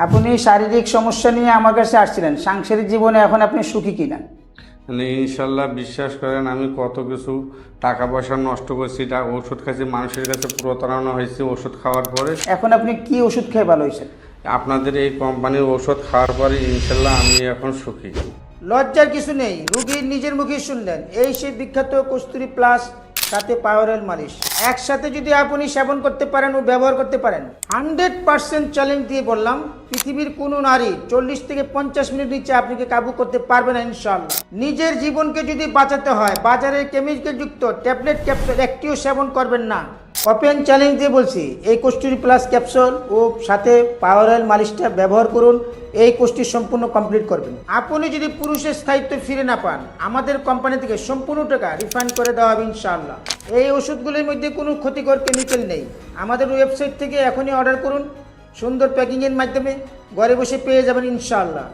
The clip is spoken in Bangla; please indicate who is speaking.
Speaker 1: আপনি শারীরিক সমস্যা নিয়ে আমার কাছে আসছিলেন, সাংসারিক জীবনে এখন আপনি সুখী কিনা?
Speaker 2: মানে ইনশাল্লাহ বিশ্বাস করেন, আমি কত কিছু টাকা পয়সা নষ্ট করছি, ওষুধ খাইছি, মানুষের কাছে প্রতারণা হয়েছে ওষুধ খাওয়ার পরে।
Speaker 1: এখন আপনি কি ওষুধ খেয়ে ভালো হয়েছেন?
Speaker 2: আপনাদের এই কোম্পানির ওষুধ খাওয়ার পরে ইনশাল্লাহ আমি এখন সুখী।
Speaker 1: লজ্জার কিছু নেই, রুগীর নিজের মুখে শুনলেন। এই সেই বিখ্যাত কস্তুরী প্লাস, সাথে পাওয়ারেল মালিশ একসাথে যদি আপনি সেবন করতে পারেন ও ব্যবহার করতে পারেন, 100% চ্যালেঞ্জ দিয়ে বললাম, পৃথিবীর কোনো নারী 40 থেকে 50 মিনিট নিচে আপনাকে কাবু করতে পারবে না ইনশাআল্লাহ। নিজের জীবনকে যদি বাঁচাতে হয়, বাজারের কেমিক্যাল যুক্ত ট্যাবলেট ক্যাপসুল একটিও সেবন করবেন না। ওপেন চ্যালেঞ্জ দিয়ে বলছি, এই কস্তুরী প্লাস ক্যাপসুল ও সাথে পাওয়ার অয়েল মালিশটা ব্যবহার করুন, এই কোর্সটি সম্পূর্ণ কমপ্লিট করবেন। আপনি যদি পুরুষের স্থায়িত্ব ফিরে না পান, আমাদের কোম্পানি থেকে সম্পূর্ণ টাকা রিফান্ড করে দেওয়া হবে ইনশাআল্লাহ। এই ওষুধগুলির মধ্যে কোনো ক্ষতিকর কেমিক্যাল নেই। আমাদের ওয়েবসাইট থেকে এখনই অর্ডার করুন, সুন্দর প্যাকিংয়ের মাধ্যমে ঘরে বসে পেয়ে যাবেন ইনশাআল্লাহ।